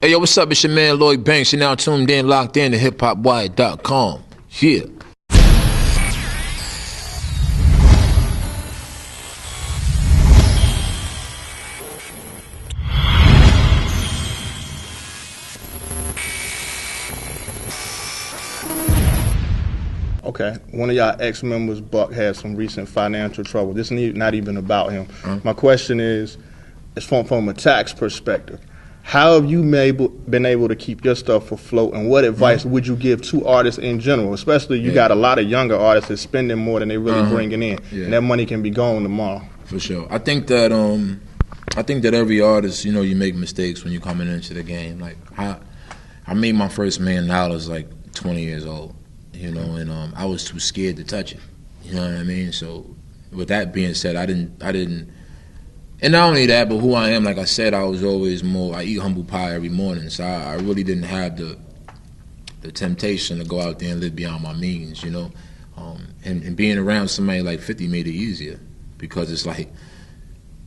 Hey, yo, what's up? It's your man, Lloyd. You're now tuned in, locked in to hiphopwire.com. Yeah. Okay, one of y'all ex-members, Buck, had some recent financial trouble. This is not even about him. My question is from a tax perspective. How have you been able to keep your stuff afloat, and what advice would you give to artists in general? Especially you got a lot of younger artists that's spending more than they really bringing in, and that money can be gone tomorrow. For sure. I think that every artist, you make mistakes when you're coming into the game. Like I made my first $1 million like 20 years old, and I was too scared to touch it. You know what I mean? So with that being said, I didn't. And not only that, but who I am, like I said, I was always I eat humble pie every morning, so I really didn't have the temptation to go out there and live beyond my means, and being around somebody like 50 made it easier, because it's like,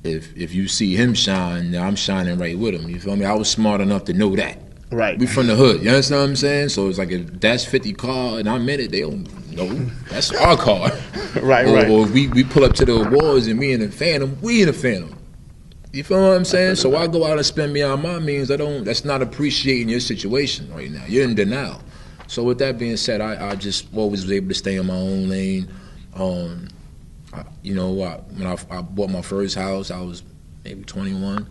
if you see him shine, then I'm shining right with him, you feel me? I was smart enough to know that. Right. We from the hood, you understand what I'm saying? So it's like, if that's 50 car and I'm in it, they don't know, that's our car. Right. Or we pull up to the awards and me and the Phantom, we in the Phantom. You feel what I'm saying? So I go out and spend beyond my means. That's not appreciating your situation right now. You're in denial. So with that being said, I just always was able to stay in my own lane. When I bought my first house, I was maybe 21.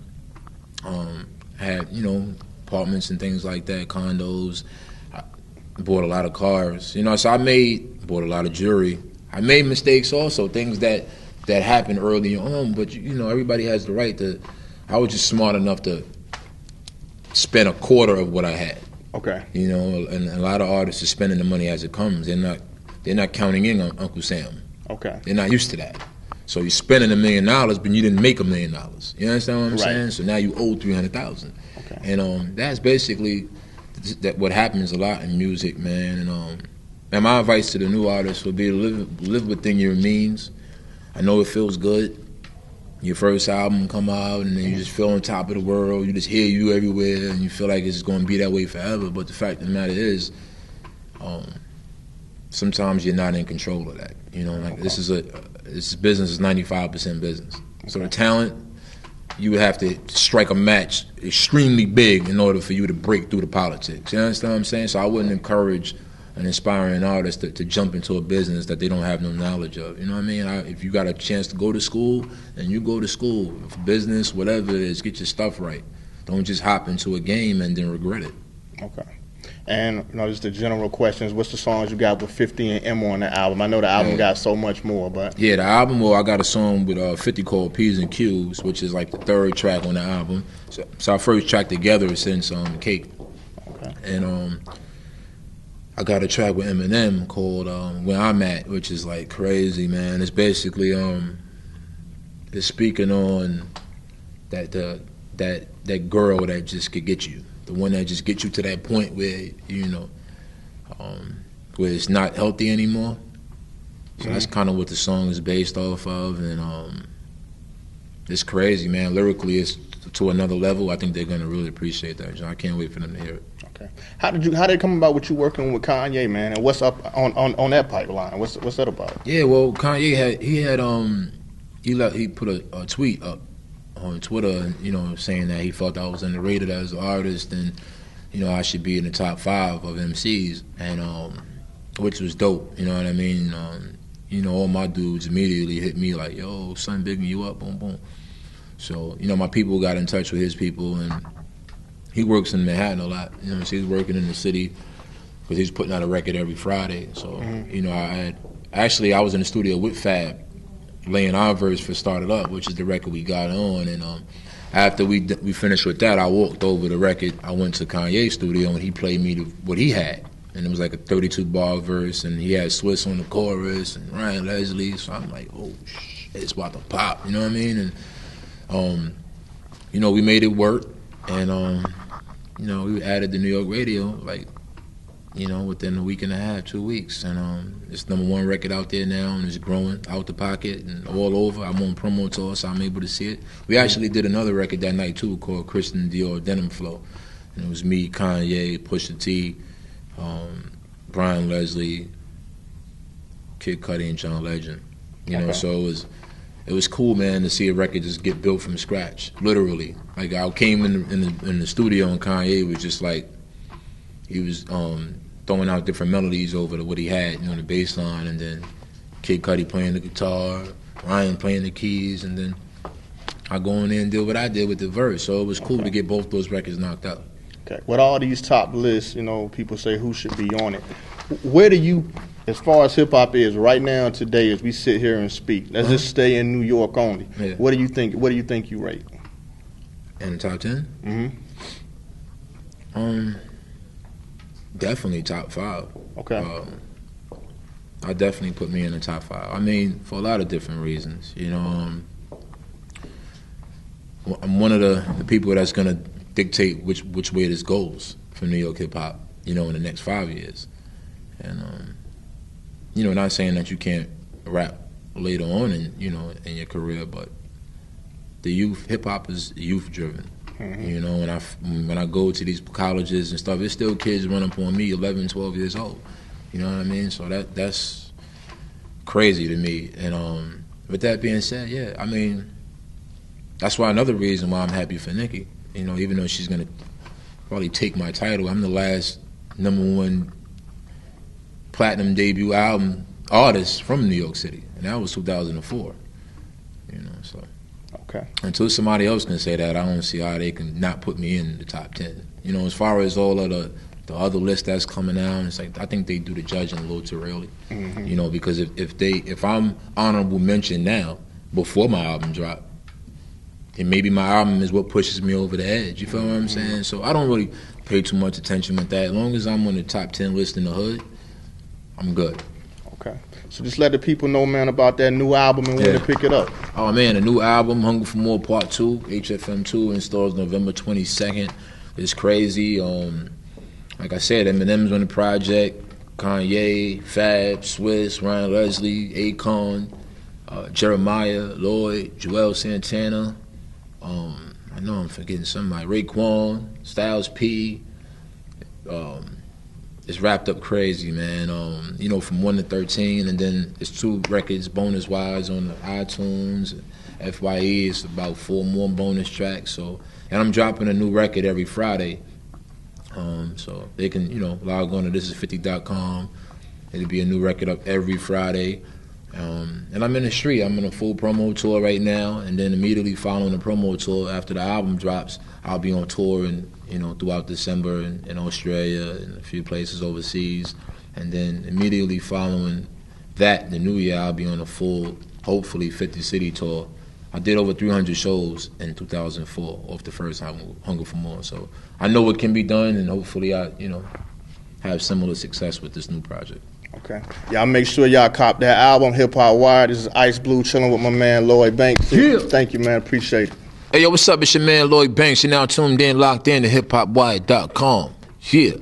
Had apartments and things like that, condos. I bought a lot of cars. So bought a lot of jewelry. I made mistakes also, things that happened early on, but everybody has the right to. I was just smart enough to spend a quarter of what I had. Okay. And a lot of artists are spending the money as it comes. They're not counting in on Uncle Sam. Okay. They're not used to that. So you're spending $1 million, but you didn't make $1 million. You understand what I'm saying? So now you owe $300,000. Okay. And that's basically what happens a lot in music, man. And my advice to the new artists would be to live within your means. I know it feels good. Your first album come out and then you just feel on top of the world. You just hear you everywhere and you feel like it's going to be that way forever. But the fact of the matter is, sometimes you're not in control of that. This business is 95% business. So the talent, you would have to strike a match extremely big in order for you to break through the politics. You understand what I'm saying? So I wouldn't encourage an aspiring artist to jump into a business that they don't have no knowledge of. You know what I mean? If you got a chance to go to school, then you go to school. For business, whatever it is, get your stuff right. Don't just hop into a game and then regret it. Okay. And just the general questions, what's the songs you got with 50 and Emma on the album? I know the album got so much more, but... Yeah, the album, I got a song with 50 called P's and Q's, which is like the third track on the album. So our first track together is since Cake. Okay. And I got a track with Eminem called Where I'm At, which is like crazy, man. It's basically it's speaking on that girl that just could get you, the one that just gets you to that point where where it's not healthy anymore. So that's kind of what the song is based off of, and it's crazy, man. Lyrically, it's to another level. I think they're gonna really appreciate that. I can't wait for them to hear it. Okay. How did it come about with you working with Kanye, man? And what's up on that pipeline? What's that about? Yeah, well, Kanye he put a tweet up on Twitter, saying that he felt I was underrated as an artist, and I should be in the top 5 of MCs, and which was dope. You know what I mean? All my dudes immediately hit me like, "Yo, son, bigging you up, boom, boom." So my people got in touch with his people, and he works in Manhattan a lot. So he's working in the city because he's putting out a record every Friday. So I was in the studio with Fab, laying our verse for Start It Up, which is the record we got on. And after we finished with that, I walked over the record. I went to Kanye's studio and he played me what he had. And it was like a 32-bar verse, and he had Swiss on the chorus and Ryan Leslie. So I'm like, oh shit, it's about to pop. You know what I mean? And we made it work, and we added the New York radio within a week and a half, 2 weeks, and it's #1 record out there now, and it's growing out the pocket and all over. I'm on promo tour, so I'm able to see it. We actually did another record that night too, called Christian Dior Denim Flow, And it was me, Kanye, Pusha T, Brian Leslie, Kid Cudi, and John Legend. You know, so it was cool, man, to see a record just get built from scratch, literally. Like I came in the studio and Kanye was just like, he was throwing out different melodies over what he had, you know, the bass line, and then Kid Cudi playing the guitar, Ryan playing the keys, and then I go in there and do what I did with the verse. So it was cool to get both those records knocked out. Okay. With all these top lists, you know, people say who should be on it. Where do you, as far as hip hop is right now today, as we sit here and speak, let's just stay in New York only. Yeah. What do you think? What do you think you rate? In the top 10? Definitely top 5. Okay. I definitely put me in the top 5. I mean, for a lot of different reasons. You know, I'm one of the people that's gonna dictate which way this goes for New York hip hop. You know, in the next 5 years, and you know, not saying that you can't rap later on in in your career, but the hip hop is youth driven. You know, and when I go to these colleges and stuff, it's still kids run up on me, 11, 12 years old. You know what I mean? So that's crazy to me. And with that being said, yeah, I mean, that's why another reason why I'm happy for Nicki. You know, even though she's gonna probably take my title, I'm the last #1 platinum debut album artist from New York City, and that was 2004. You know, so. Okay. Until somebody else can say that, I don't see how they can not put me in the top 10. You know, as far as all of the other list that's coming out, it's like I think they do the judging a little too early. You know, because if I'm honorable mention now before my album drop, then maybe my album is what pushes me over the edge. You feel what I'm saying? So I don't really pay too much attention with that. As long as I'm on the top 10 list in the hood, I'm good. Okay. So just let the people know, man, about that new album and when to pick it up. Oh, man, the new album, Hunger for More Part 2, HFM2, in stores November 22nd. It's crazy. Like I said, Eminem's on the project, Kanye, Fab, Swiss, Ryan Leslie, Akon, Jeremiah, Lloyd, Joel Santana. I know I'm forgetting somebody. Raekwon, Styles P. It's wrapped up crazy, man. You know, from 1 to 13, and then it's 2 records bonus-wise on the iTunes. FYE, it's about 4 more bonus tracks. So, and I'm dropping a new record every Friday. So they can, you know, log on to thisis50.com. It'll be a new record up every Friday. And I'm in the street. I'm on a full promo tour right now, and then immediately following the promo tour, after the album drops, I'll be on tour and throughout December in Australia and a few places overseas, and then immediately following that, the new year, I'll be on a full, hopefully 50-city tour. I did over 300 shows in 2004 off the first Hunger for More, so I know what can be done, and hopefully I have similar success with this new project. Okay. Y'all make sure y'all cop that album, Hip Hop Wired. This is Ice Blue chilling with my man Lloyd Banks. Yeah. Thank you, man. Appreciate it. Hey, yo, what's up? It's your man Lloyd Banks. You're now tuned in, locked in to hiphopwired.com. Yeah.